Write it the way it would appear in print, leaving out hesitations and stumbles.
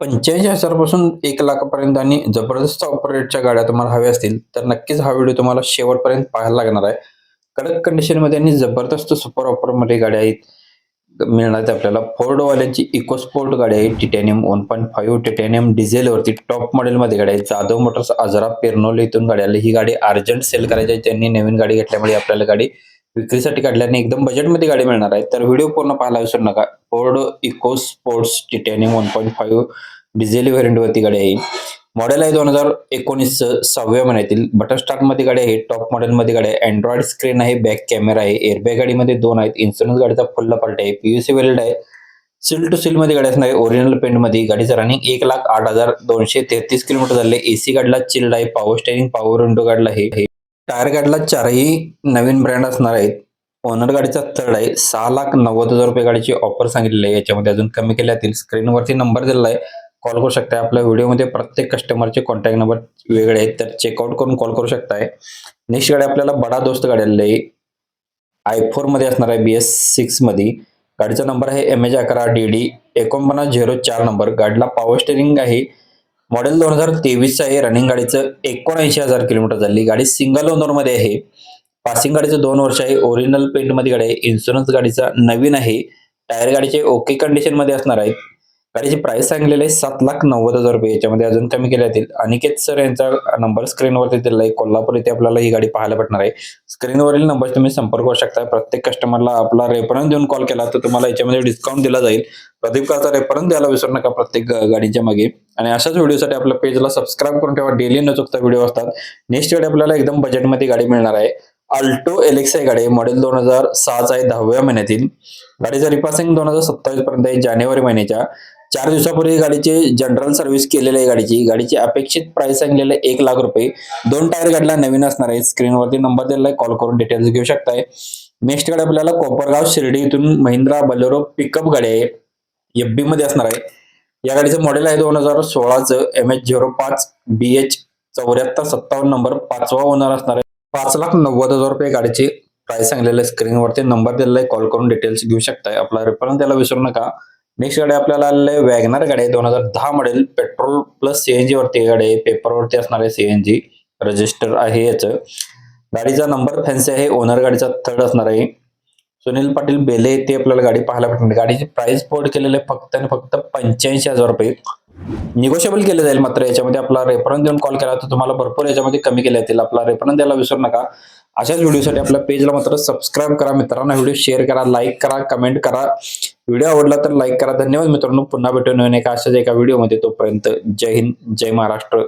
85,000 पासून 1,00,000 आणि जबरदस्त ऑफर रेटच्या गाड्या तुम्हाला हव्या असतील, तर नक्कीच हा व्हिडिओ तुम्हाला शेवटपर्यंत पाहायला लागणार आहे. कडक कंडिशनमध्ये आणि जबरदस्त सुपर ऑफरमध्ये गाड्या आहेत. मिळणार आहेत आपल्याला. फोर्डवाल्यांची इकोस्पोर्ट गाडी आहे. टिटॅनियम 1.5 टिटॅनियम डिझेलवरती टॉप मॉडेलमध्ये गाडी आहे. जाधव मोटर्स आजरा पेरनोली इथून गाडी आली. ही गाडी अर्जंट सेल करायची आहे. त्यांनी नवीन गाडी घेतल्यामुळे आपल्याला गाडी विक्रीसाठी काढल्याने एकदम बजेटमध्ये गाडी मिळणार आहे. तर व्हिडिओ पूर्ण पाहायला विसरू नका. फोर्ड इकोस्पोर्ट्स टिटॅनियम 1.5 डिझेल व्हेरियंटवरती गाडी आहे. मॉडेल आहे 2019 6व्या महिन्यातील. बटन स्टार्टमध्ये गाडी आहे. टॉप मॉडेलमध्ये गाडी आहे. अँड्रॉइड स्क्रीन आहे. बॅक कॅमेरा आहे. एअरबॅग गाडीमध्ये 2 आहेत. इन्शुरन्स गाडीचा फुल पार्ट आहे. पीयूसी वेल्ड आहे. सील टू सील मध्ये गाडी असणार आहे. ओरिजिनल पेंट मध्ये. गाडीचं रनिंग 1,08,233 किलोमीटर झाले. एसी गाडीला चिल्ड आहे. पॉवर स्टेरिंग पॉवर विंडो गाडीला आहे. टायर गाडीला चारही नवीन ब्रँड असणार आहेत. ओनर गाडीचा थर्ड आहे. 6,90,000 रुपये गाडीची ऑफर सांगितलेली आहे. याच्यामध्ये अजून कमी केल्या जातील. स्क्रीनवरती नंबर दिलेला आहे. कॉल करू शकता. आपल्या व्हिडिओमध्ये प्रत्येक कस्टमरचे कॉन्टॅक्ट नंबर वेगळे आहेत, तर चेकआउट करून कॉल करू शकताय. नेक्स्ट गाडी आपल्याला बडा दोस्त गाडी आलेली आहे. i4 मध्ये असणार आहे. BS6 मध्ये. गाडीचा नंबर आहे MH11DD 4904 नंबर. गाडीला पॉवर स्टेरिंग आहे. मॉडेल 2023 आहे. रनिंग गाडीचं 79,000 किलोमीटर झाली. गाडी सिंगल ओनर मध्ये आहे. पासिंग गाडीचं 2 वर्ष आहे. ओरिजिनल पेंट मध्ये गाडी आहे. इन्शुरन्स गाडीचा नवीन आहे. टायर गाडीचे ओके कंडिशन मध्ये असणार आहेत. गाडीची प्राइस सांगलेली आहे 7,90,000 रुपये. याच्यामध्ये अजून कमी केल्या जातील. अनिकेत सर यांचा नंबर स्क्रीनवरती दिलेला आहे. कोल्हापूर इथे आपल्याला ही गाडी पाहायला भेटणार आहे. स्क्रीनवरील नंबर तुम्ही संपर्क करू शकता. प्रत्येक कस्टमरला आपला रेफरन्स देऊन कॉल केला तर तुम्हाला याच्यामध्ये डिस्काउंट दिला जाईल. प्रदीप कारचा रेफरन्स द्यायला विसरू नका प्रत्येक गाडीच्या मागे. आणि अशाच व्हिडिओसाठी आपल्या पेजला सबस्क्राईब करून ठेवा. डेली न चुकता व्हिडिओ असतात. नेक्स्ट गाडी आपल्याला एकदम बजेटमध्ये गाडी मिळणार आहे. अल्टो एलेक्स आहे गाडी. मॉडेल 2006 आहे. 10व्या महिन्यातील. गाडीचं रिपासिंग 2027 पर्यंत आहे. जानेवारी महिन्याच्या 4 दिवसापूर्वी गाडीची जनरल सर्व्हिस केलेली आहे. गाडीची अपेक्षित प्राइस सांगलेली आहे 1,00,000 रुपये. 2 टायर गाडीला नवीन असणार आहे. स्क्रीनवरती नंबर दिलेला आहे. कॉल करून डिटेल्स घेऊ शकताय. नेक्स्ट गाडी आपल्याला कोपरगाव शिर्डी इथून महिंद्रा बलेरो पिकअप गाडी आहे. FB मध्ये असणार आहे. या गाडीचं मॉडेल आहे 2016चं MH05 BH 7457 नंबर. 5वा ओनर असणार आहे. 5,90,000 रुपये गाडीची प्राइस सांगलेलं आहे. स्क्रीनवरती नंबर दिलेला आहे. कॉल करून डिटेल्स घेऊ शकताय. आपला रेफरन्स द्यायला विसरू नका. नेक्स्ट गाडी आपल्याला आलेली आहे वॅगनर गाडी आहे. 2010 मॉडेल. पेट्रोल प्लस CNG वरती गाडी आहे. पेपरवरती असणार आहे. CNG रजिस्टर आहे याचं. गाडीचा नंबर फॅन्सी आहे. ओनर गाडीचा थर्ड असणार आहे. सुनील पाटील बेले ते आपल्याला गाडी पाहायला भेटणार. गाडीची प्राइस बोर्ड केलेली आहे फक्त आणि फक्त 85,000 रुपये. निगोशिएबल केले जाईल. मात्र याच्यामध्ये आपला रेफरन्स देऊन कॉल केला तर तुम्हाला भरपूर याच्यामध्ये कमी केले जातील. आपला रेफरन्स द्यायला विसरू नका. अशाच व्हिडिओसाठी आपल्या पेजला मात्र सबस्क्राईब करा. मित्रांनो व्हिडिओ शेअर करा, लाईक करा, कमेंट करा. व्हिडिओ आवडला तर लाईक करा. धन्यवाद मित्रांनो. पुन्हा भेटून एका अशाच एका व्हिडिओमध्ये. तोपर्यंत जय हिंद, जय महाराष्ट्र.